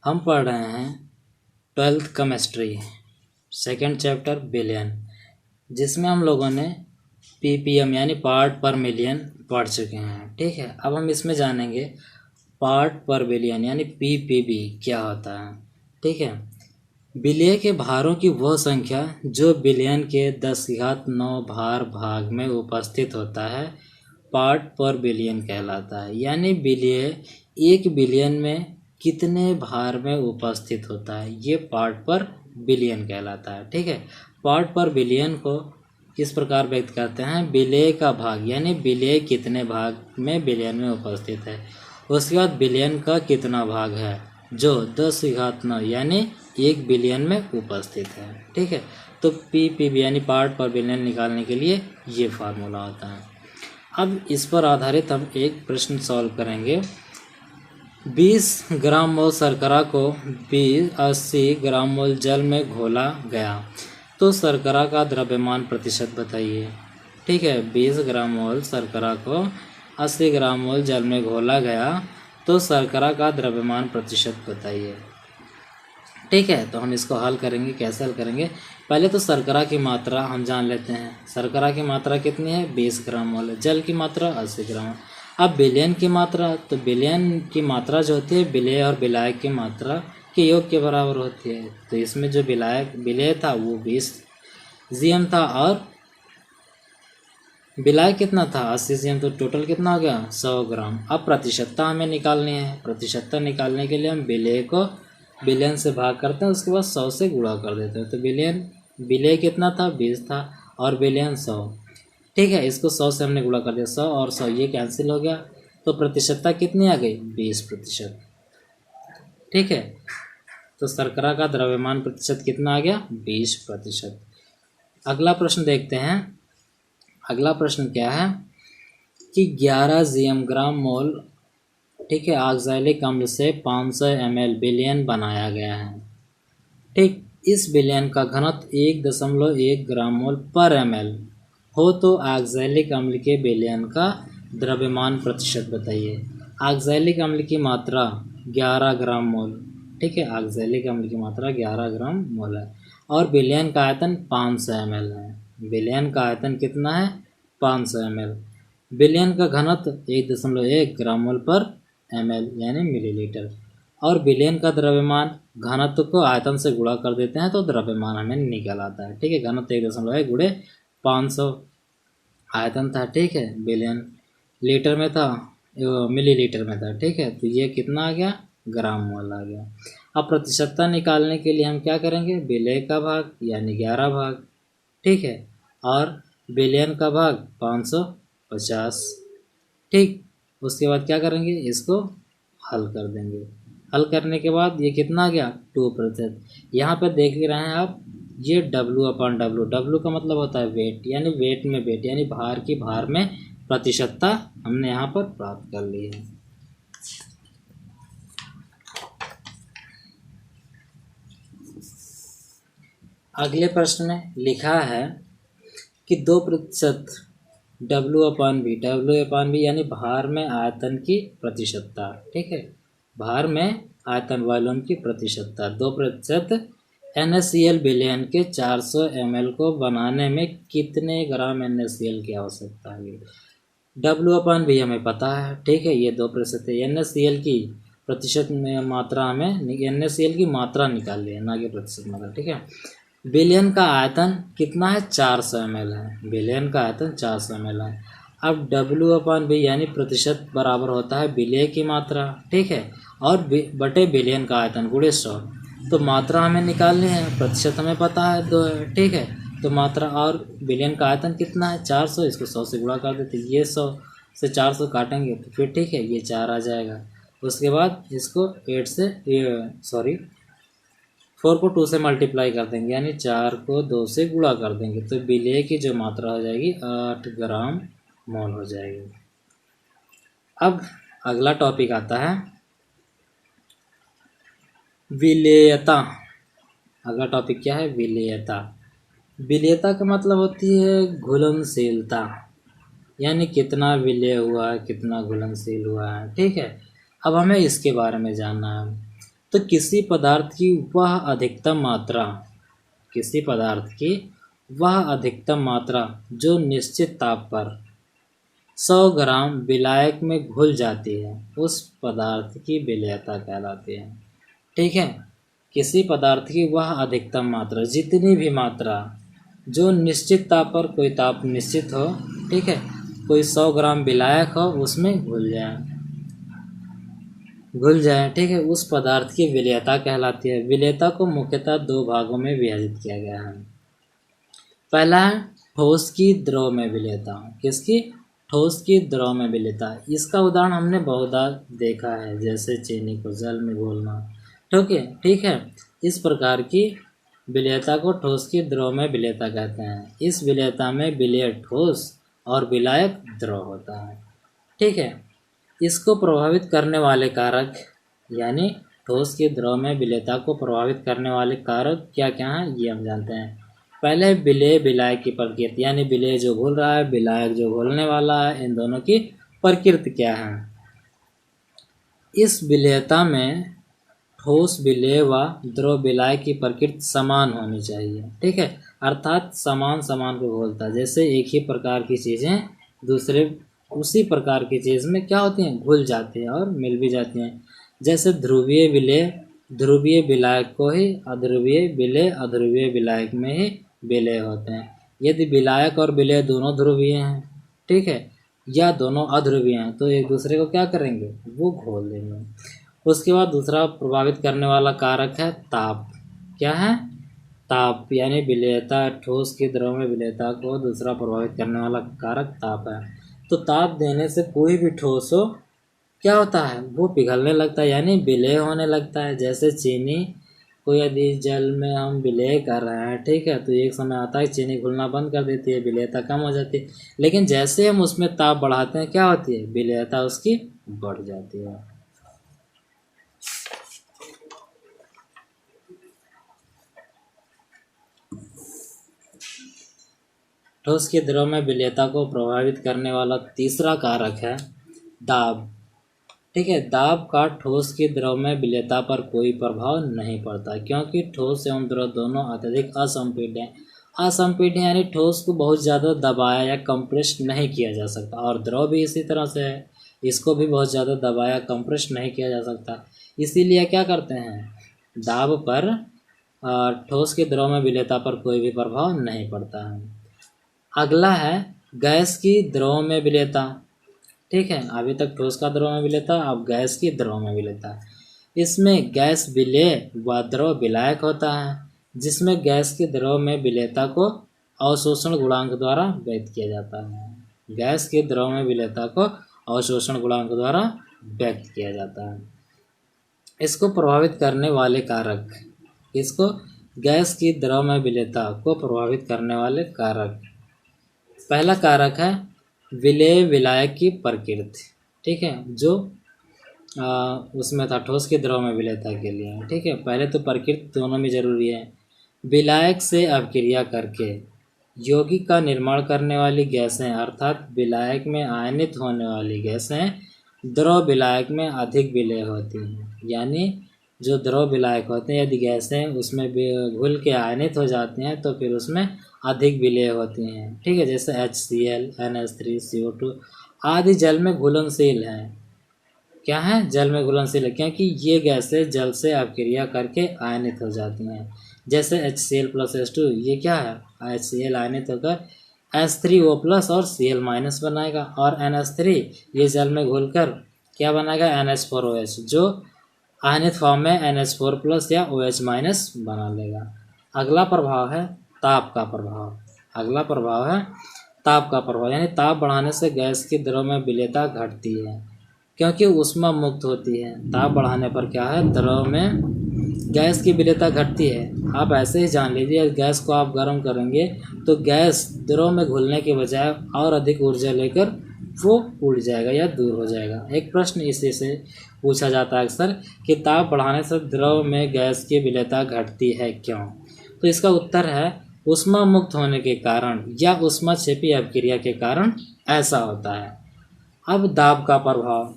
हम पढ़ रहे हैं 12th chemistry, second chapter billion, जिसमें हम लोगों ने ppm यानी पार्ट पर मिलियन पढ़ चुके हैं। ठीक है, अब हम इसमें जानेंगे पार्ट पर बिलियन यानी ppb क्या होता है। ठीक है, बिलिय के भारों की वह संख्या जो बिलियन के 10⁹ भाग में उपस्थित होता है पार्ट पर बिलियन कहलाता है। यानी बिलिय 1 बिलियन में कितने भार में उपस्थित होता है, ये पार्ट पर बिलियन कहलाता है। ठीक है, पार्ट पर बिलियन को किस प्रकार व्यक्त करते हैं, बिलिय का भाग यानी बिलिय कितने भाग में बिलियन में उपस्थित है, उसके बाद बिलियन का कितना भाग है जो 10⁹ यानी 1 बिलियन में उपस्थित है। ठीक है, तो ppb यानी पार्ट पर बिलियन निकालने के लिए ये फार्मूला होता है। अब इस पर आधारित हम एक प्रश्न सॉल्व करेंगे। 20 ग्राम मोल शर्करा को 80 ग्राम मोल जल में घोला गया तो शर्करा का द्रव्यमान प्रतिशत बताइए। ठीक है, 20 ग्राम मोल शर्करा को 80 ग्राम मोल जल में घोला गया तो शर्करा का द्रव्यमान प्रतिशत बताइए। ठीक है, तो हम इसको हल करेंगे। कैसे हल करेंगे, पहले तो शर्करा की मात्रा हम जान लेते हैं। शर्करा की मात्रा कितनी है, 20 ग्राम मोल है। जल की मात्रा 80 ग्राम। अब बिलियन की मात्रा, तो बिलियन की मात्रा जो होती है बिलिय और विलायक की मात्रा के योग के बराबर होती है। तो इसमें जो बिलिय था वो 20 GM था और विलायक कितना था 80 GM, तो टोटल कितना हो गया 100 ग्राम। अब प्रतिशतता हमें निकालनी है। प्रतिशतता निकालने के लिए हम बिलिय को बिलियन से भाग करते हैं, उसके बाद 100 से गुणा कर देते हैं। तो बिलिय कितना था 20 था और बिलियन 100। ठीक है, इसको 100 से हमने गुणा कर दिया, 100 और 100 ये कैंसिल हो गया, तो प्रतिशतता कितनी आ गई 20%। ठीक है, तो शर्करा का द्रव्यमान प्रतिशत कितना आ गया 20%। अगला प्रश्न देखते हैं। अगला प्रश्न क्या है कि 11 GM ग्राम मोल, ठीक है, ऑक्सैलिक अम्ल से 500 ml बिलियन बनाया गया है। ठीक, इस बिलियन का घनत्व 1.1 ग्राम मोल पर ml हो तो ऑक्सैलिक अम्ल के बिलियन का द्रव्यमान प्रतिशत बताइए। ऑक्सैलिक अम्ल की मात्रा 11 ग्राम मोल। ठीक है, ऑक्सैलिक अम्ल की मात्रा 11 ग्राम मोल है और बिलियन का आयतन 500 ml है। बिलियन का आयतन कितना है 500 ml। बिलियन का घनत्व 1.1 ग्राम मोल पर ml यानी मिलीलीटर, और बिलियन का द्रव्यमान घनत्व को आयतन से गुणा कर देते हैं तो द्रव्यमान हमें निकल आता है। ठीक है, घनत्व 1.1 गुणे 500 आयतन था। ठीक है, बिलियन लीटर में था, मिलीलीटर में था। ठीक है, तो ये कितना आ गया ग्राम मोल आ गया। अब प्रतिशतता निकालने के लिए हम क्या करेंगे, बिलिय का भाग यानी 11 भाग, ठीक है, और बिलियन का भाग 550। ठीक, उसके बाद क्या करेंगे, इसको हल कर देंगे। हल करने के बाद ये कितना आ गया 2%। यहाँ पर देख ही रहे हैं आप, ये W/W, W का मतलब होता है वेट, यानी वेट में वेट यानी भार की भार में प्रतिशतता हमने यहाँ पर प्राप्त कर ली है। अगले प्रश्न में लिखा है कि 2% W/V यानी भार में आयतन की प्रतिशतता। ठीक है, भार में आयतन वॉल्यूम की प्रतिशतता 2% NaCl बिलियन के 400 ml को बनाने में कितने ग्राम NaCl की आवश्यकता है। W/V हमें पता है। ठीक है, ये 2% है। NaCl की प्रतिशत में मात्रा हमें NaCl की मात्रा निकाल ली है, ना कि प्रतिशत मात्रा। ठीक है, बिलियन का आयतन कितना है 400 ml है। बिलियन का आयतन 400 ml है। अब W/V यानी प्रतिशत बराबर होता है बिलिय की मात्रा। ठीक है, और बटे बिलियन का आयतन गुणे 100। तो मात्रा हमें निकालनी है, प्रतिशत हमें पता है 2 है। ठीक है, तो मात्रा और बिलियन का आयतन कितना है 400, इसको 100 से गुणा कर देते, ये 100 से 400 काटेंगे तो फिर ठीक है ये 4 आ जाएगा। उसके बाद इसको 4 को 2 से मल्टीप्लाई कर देंगे, यानी 4 को 2 से गुणा कर देंगे, तो बिलिय की जो मात्रा हो जाएगी 8 ग्राम मोल हो जाएगी। अब अगला टॉपिक आता है विलेयता। अगला टॉपिक क्या है, विलेयता। विलेयता का मतलब होती है घुलनशीलता, यानी कितना विलेय हुआ है, कितना घुलनशील हुआ है। ठीक है, अब हमें इसके बारे में जानना है। तो किसी पदार्थ की वह अधिकतम मात्रा, किसी पदार्थ की वह अधिकतम मात्रा जो निश्चित ताप पर 100 ग्राम विलायक में घुल जाती है उस पदार्थ की विलेयता कहलाती है। ठीक है, किसी पदार्थ की वह अधिकतम मात्रा, जितनी भी मात्रा जो निश्चित ताप पर, कोई ताप निश्चित हो, ठीक है, कोई 100 ग्राम विलायक हो उसमें घुल जाए, ठीक है, उस पदार्थ की विलेयता कहलाती है। विलेयता को मुख्यतः दो भागों में विभाजित किया गया है। पहला है ठोस की द्रव में विलेयता। किसकी? ठोस की द्रव में विलेयता। इसका उदाहरण हमने बहुधा देखा है, जैसे चीनी को जल में घोलना। ठीक है, इस प्रकार की विलेयता को ठोस की द्रव में विलेयता कहते हैं। इस विलेयता में विलेय ठोस और विलायक द्रव होता है। ठीक है, इसको प्रभावित करने वाले कारक, यानी ठोस की द्रव में विलेयता को प्रभावित करने वाले कारक क्या क्या हैं ये हम जानते हैं। पहले विलेय विलायक की प्रकृति, यानी विलेय जो घुल रहा है, विलायक जो घोलने वाला है, इन दोनों की प्रकृति क्या है। इस विलेयता में ठोस विलेय व द्रव विलायक की प्रकृति समान होनी चाहिए। ठीक है, अर्थात समान समान को घोलता है। जैसे एक ही प्रकार की चीज़ें दूसरे उसी प्रकार की चीज़ में क्या होती हैं, घुल जाती हैं और मिल भी जाती हैं। जैसे ध्रुवीय विलेय ध्रुवीय विलायक को ही अध्रुवीय विलेय अध्रुवीय विलायक में ही विलेय होते हैं। यदि विलायक और विलेय दोनों ध्रुवीय हैं, ठीक है, या दोनों अध्रुवीय हैं, तो एक दूसरे को क्या करेंगे, वो घोल देंगे। उसके बाद दूसरा प्रभावित करने वाला कारक है ताप। क्या है? ताप, यानी विलेयता, ठोस की द्रव में विलेयता को दूसरा प्रभावित करने वाला कारक ताप है। तो ताप देने से कोई भी ठोस हो क्या होता है, वो पिघलने लगता है, यानी विलेय होने लगता है। जैसे चीनी को यदि जल में हम विलेय कर रहे हैं, ठीक है, तो एक समय आता है चीनी घुलना बंद कर देती है, विलेयता कम हो जाती है। लेकिन जैसे हम उसमें ताप बढ़ाते हैं क्या होती है, विलेयता उसकी बढ़ जाती है। ठोस की द्रव में विलेयता को प्रभावित करने वाला तीसरा कारक है दाब। ठीक है, दाब का ठोस की द्रव में विलेयता पर कोई प्रभाव नहीं पड़ता, क्योंकि ठोस एवं द्रव दोनों अत्यधिक असंपीड्य हैं। असंपीड्य यानी ठोस को बहुत ज़्यादा दबाया या कंप्रेस नहीं किया जा सकता, और द्रव भी इसी तरह से है, इसको भी बहुत ज़्यादा दबाया कंप्रेस नहीं किया जा सकता। इसीलिए क्या करते हैं, दाब पर ठोस की द्रव में विलेयता पर कोई भी प्रभाव नहीं पड़ता है। अगला है गैस की द्रव में विलेयता। ठीक है, अभी तक ठोस का द्रव में विलेयता, अब गैस की द्रव में विलेयता। इसमें गैस विलेय व द्रव विलायक होता है, जिसमें गैस की द्रव में विलेयता को अवशोषण गुणांक द्वारा व्यक्त किया जाता है। गैस की द्रव में विलेयता को अवशोषण गुणांक द्वारा व्यक्त किया जाता है। इसको प्रभावित करने वाले कारक, इसको गैस की द्रव में विलेयता को प्रभावित करने वाले कारक, पहला कारक है विलेय विलायक की प्रकृति। ठीक है, जो उसमें था ठोस के द्रव में विलेयता के लिए। ठीक है, पहले तो प्रकृति दोनों में जरूरी है। विलायक से अभिक्रिया करके यौगिक का निर्माण करने वाली गैसें, अर्थात विलायक में आयनित होने वाली गैसें द्रव विलायक में अधिक विलेय होती हैं। यानी जो द्रव विलायक होते हैं, यदि गैसें उसमें घुल के आयनित हो जाती हैं तो फिर उसमें अधिक विलेय होती हैं। ठीक है, जैसे HCl, NH3, CO2 आदि जल में घुलनशील हैं। क्या है, जल में घुलनशील है, क्योंकि ये गैसें जल से अभिक्रिया करके आयनित हो जाती हैं। जैसे HCl + H2, ये क्या है, HCl आयनित होकर H3O+ और Cl- बनाएगा, और NH3 ये जल में घुलकर क्या बनाएगा, NH4OH, जो आयनित फॉर्म में NH4+ या OH- बना लेगा। अगला प्रभाव है ताप का प्रभाव। अगला प्रभाव है ताप का प्रभाव, यानी ताप बढ़ाने से गैस की द्रव में विलेयता घटती है, क्योंकि ऊष्मा मुक्त होती है। ताप बढ़ाने पर क्या है, द्रव में गैस की विलेयता घटती है। आप ऐसे ही जान लीजिए, गैस को आप गर्म करेंगे तो गैस द्रव में घुलने के बजाय और अधिक ऊर्जा लेकर वो उड़ जाएगा या दूर हो जाएगा। एक प्रश्न इसी से पूछा जाता है अक्सर कि ताप बढ़ाने से द्रव में गैस की विलेयता घटती है क्यों? तो इसका उत्तर है ऊष्मा मुक्त होने के कारण या ऊष्माक्षेपी अभिक्रिया के कारण ऐसा होता है। अब दाब का प्रभाव।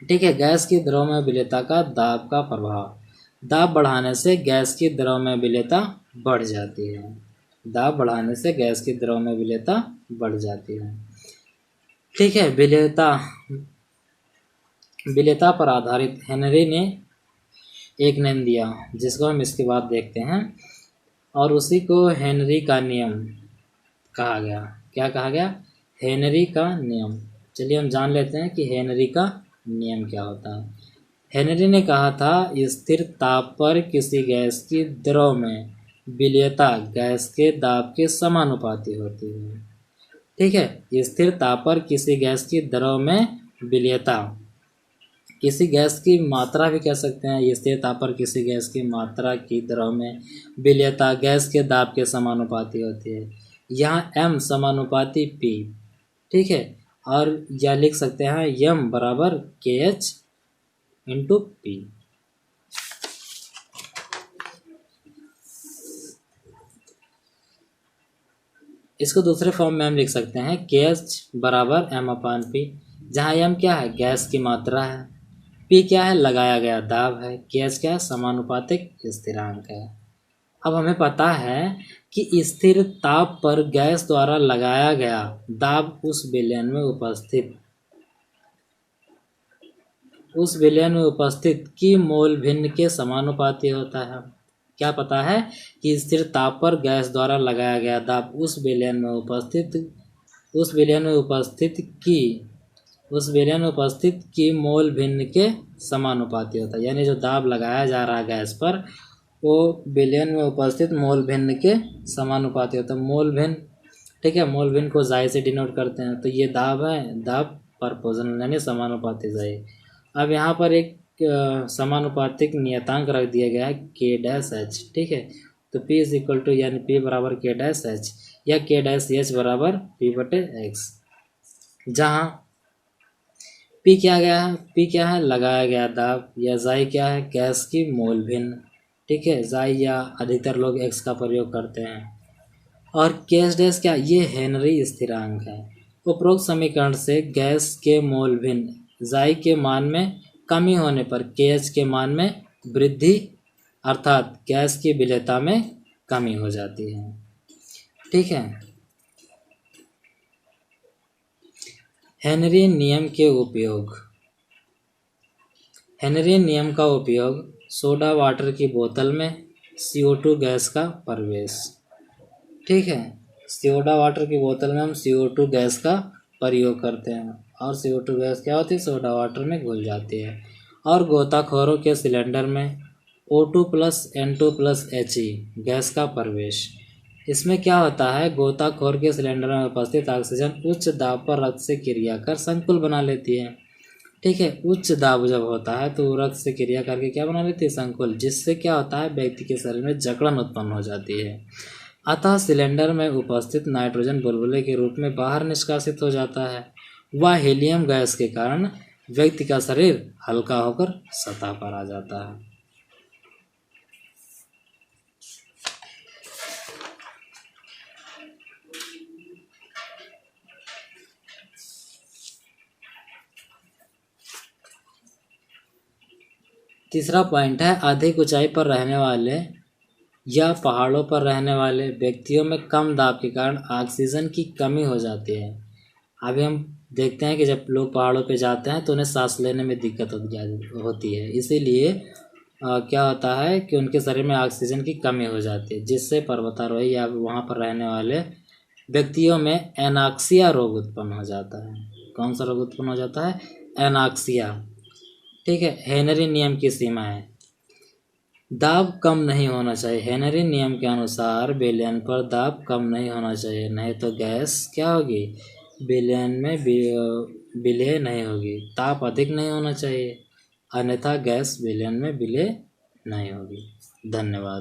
ठीक है, गैस की द्रव में विलेयता का दाब का प्रभाव। दाब बढ़ाने से गैस की द्रव्य विलेयता बढ़ जाती है। दाब बढ़ाने से गैस की द्रव्य विलेयता बढ़ जाती है। ठीक है, विलेयता पर आधारित हेनरी ने एक नेम दिया जिसको हम इसके बाद देखते हैं, और उसी को हेनरी का नियम कहा गया। क्या कहा गया? हेनरी का नियम। चलिए हम जान लेते हैं कि हेनरी का नियम क्या होता है। हेनरी ने कहा था स्थिर ताप पर किसी गैस की द्रव में विलेयता गैस के दाब के समानुपाती होती है। ठीक है, स्थिर ताप पर किसी गैस की द्रव में विलेयता, किसी गैस की मात्रा भी कह सकते हैं, स्थिर ताप पर किसी गैस की मात्रा की द्रव में विलेयता गैस के दाब के समानुपाती होती है। यहाँ m समानुपाती p। ठीक है, और या लिख सकते हैं m बराबर KH इंटू P। इसको दूसरे फॉर्म में हम लिख सकते हैं KH बराबर m/P, जहाँ m क्या है? गैस की मात्रा है, P क्या है? लगाया गया दाब है, KH क्या है? समानुपातिक स्थिरांक है। अब हमें पता है कि स्थिर ताप पर गैस द्वारा लगाया गया दाब उस विलयन में उपस्थित की मोल भिन्न के समानुपाती होता है। क्या पता है कि स्थिर ताप पर गैस द्वारा लगाया गया दाब उस विलयन में उपस्थित की मोल भिन्न के समानुपाती होता है। यानी जो दाब लगाया जा रहा है गैस पर, वो विलयन में उपस्थित मोल भिन्न के समानुपाती होता है। मोल भिन्न, ठीक है, मोल भिन्न को जाई से डिनोट करते हैं। तो ये दाब है, दाब प्रोपोर्शनल यानी समानुपाती जाई। अब यहाँ पर एक समानुपातिक नियतांक रख दिया गया है K-H। ठीक है, तो P इज इक्वल टू यानी P बराबर K-H या K-H बराबर P/X, जहाँ P क्या गया है? P क्या है? लगाया गया दाब, या जाई क्या है? गैस की मोल भिन्न। ठीक है, जाई या अधिकतर लोग X का प्रयोग करते हैं। और K-H क्या? ये हेनरी स्थिरांक है। उपरोक्त समीकरण से गैस के मोल भिन्न जाई के मान में कमी होने पर KH के मान में वृद्धि, अर्थात गैस की विलेयता में कमी हो जाती है। ठीक है, हेनरी नियम के उपयोग। हेनरी नियम का उपयोग सोडा वाटर की बोतल में CO2 गैस का प्रवेश। ठीक है, सोडा वाटर की बोतल में हम CO2 गैस का प्रयोग करते हैं, और CO2 गैस क्या होती है? सोडा वाटर में घुल जाती है। और गोताखोरों के सिलेंडर में O2 + N2 + He गैस का प्रवेश। इसमें क्या होता है? गोताखोर के सिलेंडर में उपस्थित ऑक्सीजन उच्च दाब पर रक्त से क्रिया कर संकुल बना लेती है। ठीक है, उच्च दाब जब होता है तो रक्त से क्रिया करके क्या बना लेती है? संकुल, जिससे क्या होता है? व्यक्ति के शरीर में जकड़न उत्पन्न हो जाती है। अतः सिलेंडर में उपस्थित नाइट्रोजन बुलबुले के रूप में बाहर निष्कासित हो जाता है। वह हीलियम गैस के कारण व्यक्ति का शरीर हल्का होकर सतह पर आ जाता है। तीसरा पॉइंट है, अधिक ऊंचाई पर रहने वाले या पहाड़ों पर रहने वाले व्यक्तियों में कम दाब के कारण ऑक्सीजन की कमी हो जाती है। अभी हम देखते हैं कि जब लोग पहाड़ों पे जाते हैं तो उन्हें सांस लेने में दिक्कत होती है, इसीलिए क्या होता है कि उनके शरीर में ऑक्सीजन की कमी हो जाती है, जिससे पर्वतारोही या वहाँ पर रहने वाले व्यक्तियों में एनाक्सिया रोग उत्पन्न हो जाता है। कौन सा रोग उत्पन्न हो जाता है? एनाक्सिया। ठीक है, हेनरी नियम की सीमा है, दाब कम नहीं होना चाहिए। हेनरी नियम के अनुसार विलयन पर दाब कम नहीं होना चाहिए, नहीं तो गैस क्या होगी? विलयन में विलय नहीं होगी। ताप अधिक नहीं होना चाहिए, अन्यथा गैस विलयन में विलय नहीं होगी। धन्यवाद।